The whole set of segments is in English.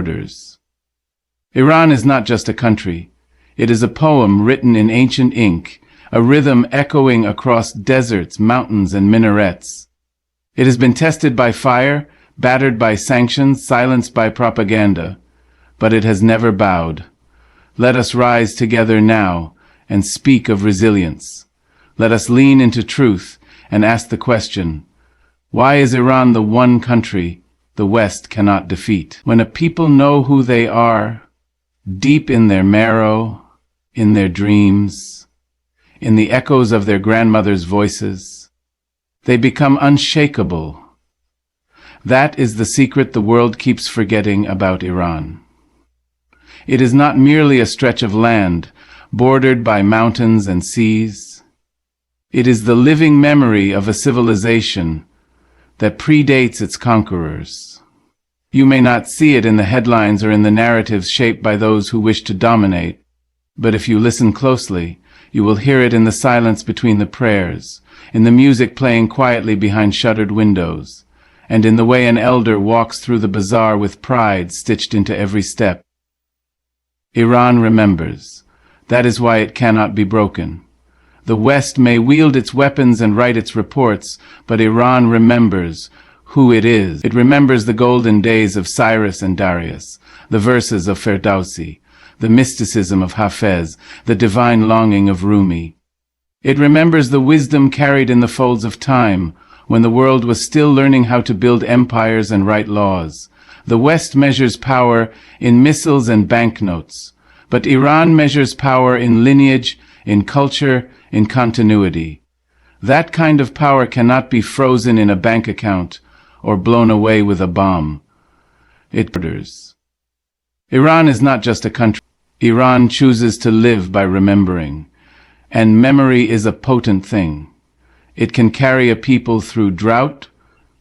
Borders. Iran is not just a country. It is a poem written in ancient ink, a rhythm echoing across deserts, mountains, and minarets. It has been tested by fire, battered by sanctions, silenced by propaganda, but it has never bowed. Let us rise together now and speak of resilience. Let us lean into truth and ask the question, why is Iran the one country the West cannot defeat? When a people know who they are, deep in their marrow, in their dreams, in the echoes of their grandmothers' voices, they become unshakable. That is the secret the world keeps forgetting about Iran. It is not merely a stretch of land, bordered by mountains and seas. It is the living memory of a civilization that predates its conquerors. You may not see it in the headlines or in the narratives shaped by those who wish to dominate, but if you listen closely, you will hear it in the silence between the prayers, in the music playing quietly behind shuttered windows, and in the way an elder walks through the bazaar with pride stitched into every step. Iran remembers. That is why it cannot be broken. The West may wield its weapons and write its reports, but Iran remembers who it is. It remembers the golden days of Cyrus and Darius, the verses of Ferdowsi, the mysticism of Hafez, the divine longing of Rumi. It remembers the wisdom carried in the folds of time, when the world was still learning how to build empires and write laws. The West measures power in missiles and banknotes, but Iran measures power in lineage, in culture, in continuity. That kind of power cannot be frozen in a bank account or blown away with a bomb. It borders. Iran is not just a country. Iran chooses to live by remembering, and memory is a potent thing. It can carry a people through drought,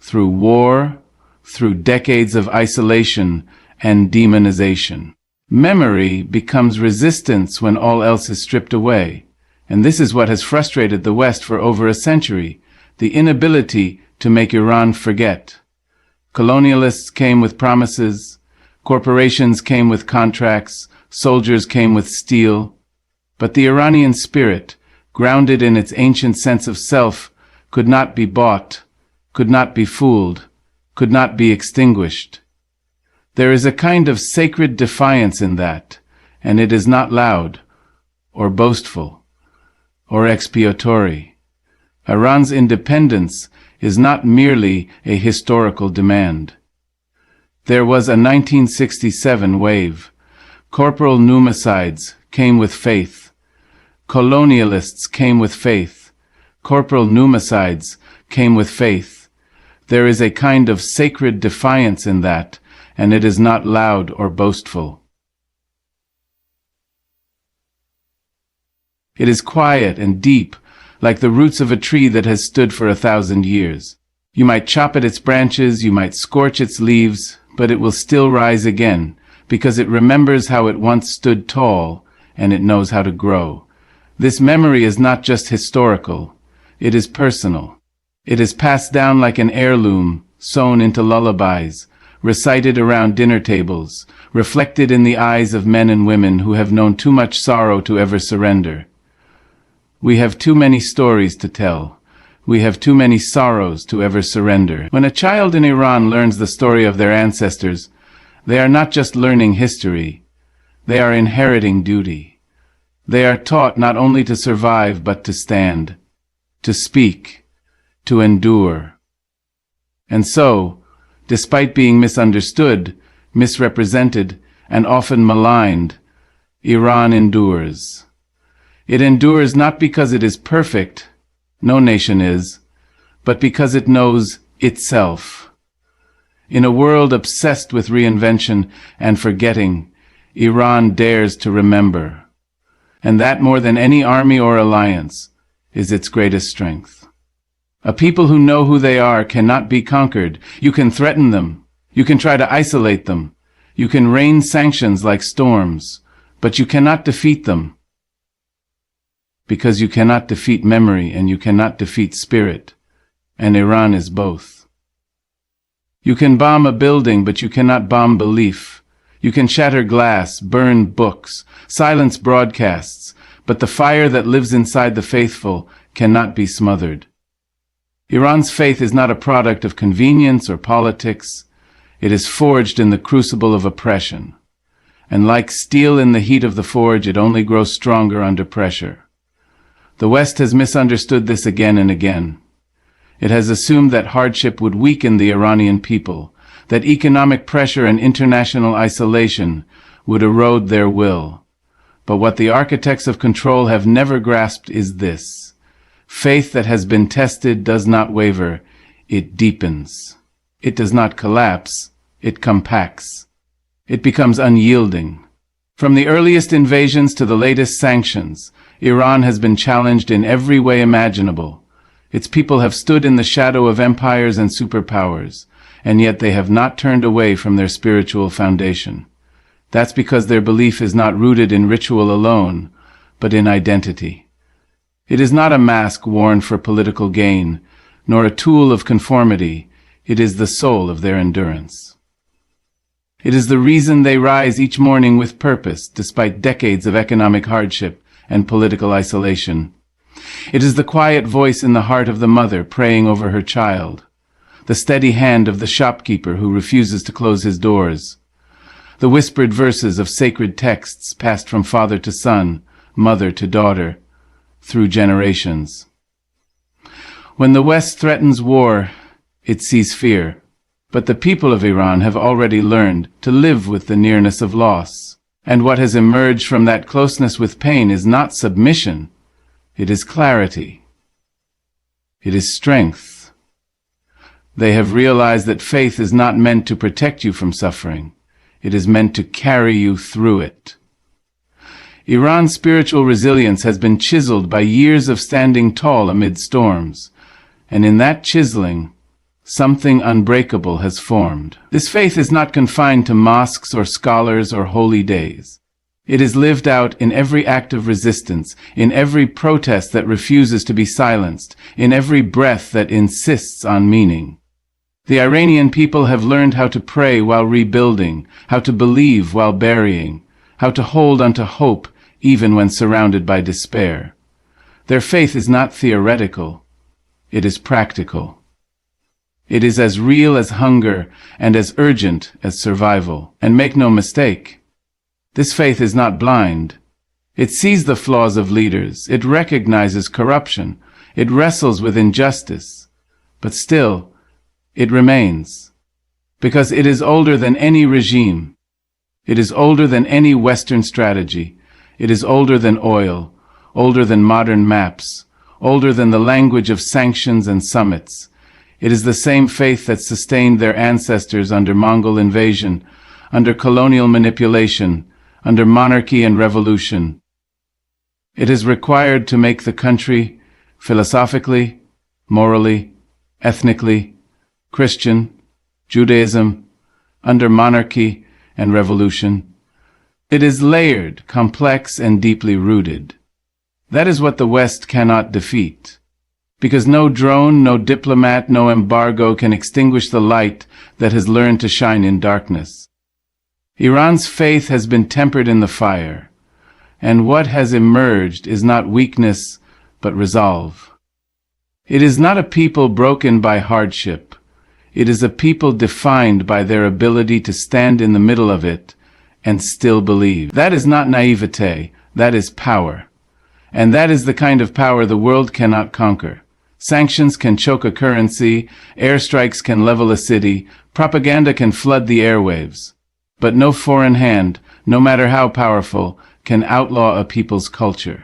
through war, through decades of isolation and demonization. Memory becomes resistance when all else is stripped away, and this is what has frustrated the West for over a century, the inability to make Iran forget. Colonialists came with promises, corporations came with contracts, soldiers came with steel, but the Iranian spirit, grounded in its ancient sense of self, could not be bought, could not be fooled, could not be extinguished. There is a kind of sacred defiance in that, and it is not loud, or boastful, or expiatory. Iran's independence is not merely a historical demand. There was a 1967 wave. Corporal pneumicides came with faith. Colonialists came with faith. Corporal pneumicides came with faith. There is a kind of sacred defiance in that, and it is not loud or boastful. It is quiet and deep, like the roots of a tree that has stood for 1,000 years. You might chop at its branches, you might scorch its leaves, but it will still rise again, because it remembers how it once stood tall, and it knows how to grow. This memory is not just historical, it is personal. It is passed down like an heirloom, sewn into lullabies, recited around dinner tables, reflected in the eyes of men and women who have known too much sorrow to ever surrender. We have too many stories to tell. We have too many sorrows to ever surrender. When a child in Iran learns the story of their ancestors, they are not just learning history, they are inheriting duty. They are taught not only to survive but to stand, to speak, to endure. And so, despite being misunderstood, misrepresented, and often maligned, Iran endures. It endures not because it is perfect, no nation is, but because it knows itself. In a world obsessed with reinvention and forgetting, Iran dares to remember. And that, more than any army or alliance, is its greatest strength. A people who know who they are cannot be conquered. You can threaten them. You can try to isolate them. You can rain sanctions like storms, but you cannot defeat them. Because you cannot defeat memory and you cannot defeat spirit, and Iran is both. You can bomb a building, but you cannot bomb belief. You can shatter glass, burn books, silence broadcasts, but the fire that lives inside the faithful cannot be smothered. Iran's faith is not a product of convenience or politics. It is forged in the crucible of oppression. And like steel in the heat of the forge, it only grows stronger under pressure. The West has misunderstood this again and again. It has assumed that hardship would weaken the Iranian people, that economic pressure and international isolation would erode their will. But what the architects of control have never grasped is this: faith that has been tested does not waver, it deepens. It does not collapse, it compacts. It becomes unyielding. From the earliest invasions to the latest sanctions, Iran has been challenged in every way imaginable. Its people have stood in the shadow of empires and superpowers, and yet they have not turned away from their spiritual foundation. That's because their belief is not rooted in ritual alone, but in identity. It is not a mask worn for political gain, nor a tool of conformity. It is the soul of their endurance. It is the reason they rise each morning with purpose, despite decades of economic hardship and political isolation. It is the quiet voice in the heart of the mother praying over her child, the steady hand of the shopkeeper who refuses to close his doors, the whispered verses of sacred texts passed from father to son, mother to daughter, through generations. When the West threatens war, it sees fear, but the people of Iran have already learned to live with the nearness of loss. And what has emerged from that closeness with pain is not submission, it is clarity. It is strength. They have realized that faith is not meant to protect you from suffering. It is meant to carry you through it. Iran's spiritual resilience has been chiseled by years of standing tall amid storms, and in that chiseling, something unbreakable has formed. This faith is not confined to mosques or scholars or holy days. It is lived out in every act of resistance, in every protest that refuses to be silenced, in every breath that insists on meaning. The Iranian people have learned how to pray while rebuilding, how to believe while burying, how to hold onto hope even when surrounded by despair. Their faith is not theoretical, it is practical. It is as real as hunger and as urgent as survival. And make no mistake, this faith is not blind. It sees the flaws of leaders, it recognizes corruption, it wrestles with injustice, but still, it remains. Because it is older than any regime. It is older than any Western strategy. It is older than oil, older than modern maps, older than the language of sanctions and summits. It is the same faith that sustained their ancestors under Mongol invasion, under colonial manipulation, under monarchy and revolution. It is required to make the country philosophically, morally, ethnically, Christian, Judaism, under monarchy and revolution. It is layered, complex, and deeply rooted. That is what the West cannot defeat. Because no drone, no diplomat, no embargo can extinguish the light that has learned to shine in darkness. Iran's faith has been tempered in the fire, and what has emerged is not weakness, but resolve. It is not a people broken by hardship. It is a people defined by their ability to stand in the middle of it and still believe. That is not naivete, that is power. And that is the kind of power the world cannot conquer. Sanctions can choke a currency, airstrikes can level a city, propaganda can flood the airwaves. But no foreign hand, no matter how powerful, can outlaw a people's culture.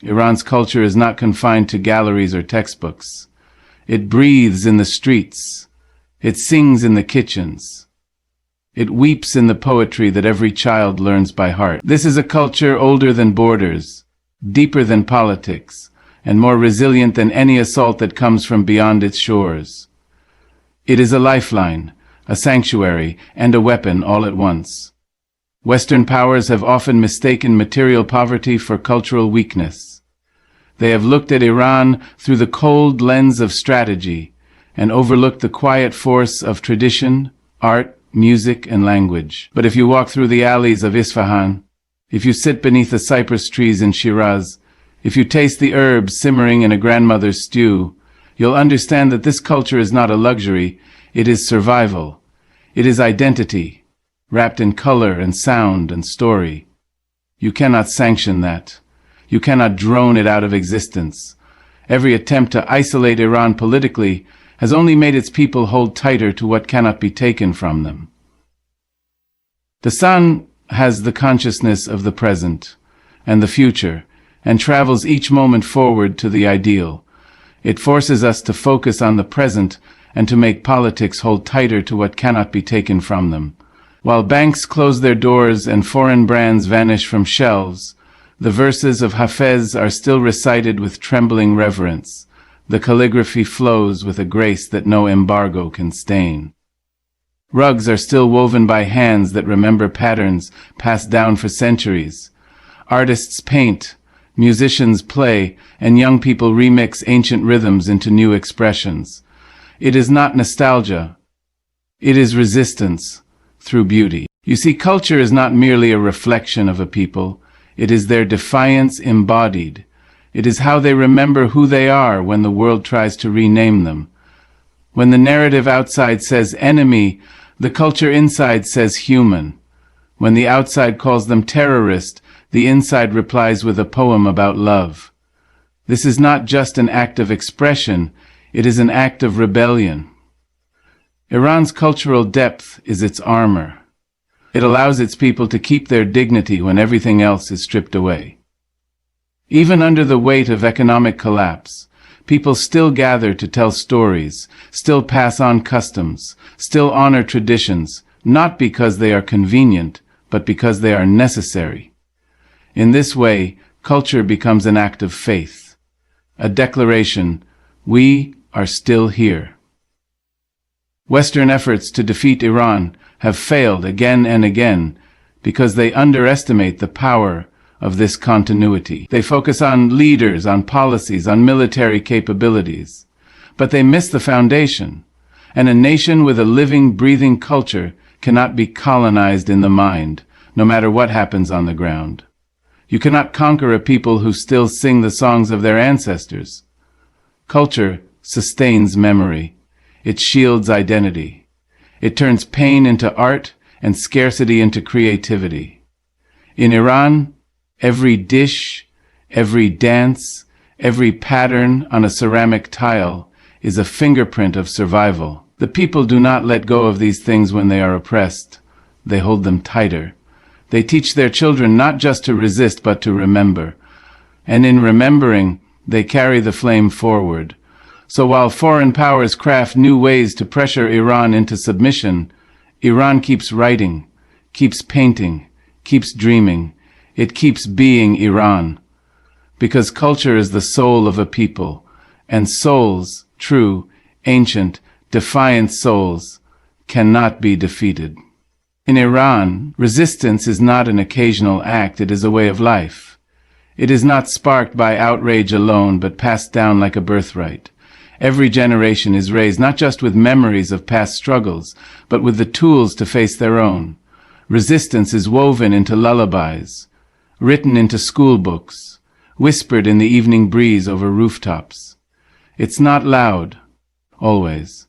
Iran's culture is not confined to galleries or textbooks. It breathes in the streets. It sings in the kitchens. It weeps in the poetry that every child learns by heart. This is a culture older than borders, deeper than politics, and more resilient than any assault that comes from beyond its shores. It is a lifeline, a sanctuary, and a weapon all at once. Western powers have often mistaken material poverty for cultural weakness. They have looked at Iran through the cold lens of strategy and overlooked the quiet force of tradition, art, music, and language. But if you walk through the alleys of Isfahan, if you sit beneath the cypress trees in Shiraz, if you taste the herbs simmering in a grandmother's stew, you'll understand that this culture is not a luxury, it is survival. It is identity, wrapped in color and sound and story. You cannot sanction that. You cannot drone it out of existence. Every attempt to isolate Iran politically has only made its people hold tighter to what cannot be taken from them. The sun has the consciousness of the present and the future, and travels each moment forward to the ideal. It forces us to focus on the present and to make politics hold tighter to what cannot be taken from them. While banks close their doors and foreign brands vanish from shelves, the verses of Hafez are still recited with trembling reverence. The calligraphy flows with a grace that no embargo can stain. Rugs are still woven by hands that remember patterns passed down for centuries. Artists paint, musicians play, and young people remix ancient rhythms into new expressions. It is not nostalgia. It is resistance through beauty. You see, culture is not merely a reflection of a people. It is their defiance embodied. It is how they remember who they are when the world tries to rename them. When the narrative outside says enemy, the culture inside says human. When the outside calls them terrorist, the inside replies with a poem about love. This is not just an act of expression, it is an act of rebellion. Iran's cultural depth is its armor. It allows its people to keep their dignity when everything else is stripped away. Even under the weight of economic collapse, people still gather to tell stories, still pass on customs, still honor traditions, not because they are convenient, but because they are necessary. In this way, culture becomes an act of faith, a declaration, we are still here. Western efforts to defeat Iran have failed again and again because they underestimate the power of this continuity. They focus on leaders, on policies, on military capabilities, but they miss the foundation. And a nation with a living, breathing culture cannot be colonized in the mind, no matter what happens on the ground. You cannot conquer a people who still sing the songs of their ancestors. Culture sustains memory. It shields identity. It turns pain into art and scarcity into creativity. In Iran, every dish, every dance, every pattern on a ceramic tile is a fingerprint of survival. The people do not let go of these things when they are oppressed. They hold them tighter. They teach their children not just to resist, but to remember. And in remembering, they carry the flame forward. So while foreign powers craft new ways to pressure Iran into submission, Iran keeps writing, keeps painting, keeps dreaming. It keeps being Iran. Because culture is the soul of a people, and souls, true, ancient, defiant souls, cannot be defeated. In Iran, resistance is not an occasional act, it is a way of life. It is not sparked by outrage alone, but passed down like a birthright. Every generation is raised not just with memories of past struggles, but with the tools to face their own. Resistance is woven into lullabies, written into school books, whispered in the evening breeze over rooftops. It's not loud, always.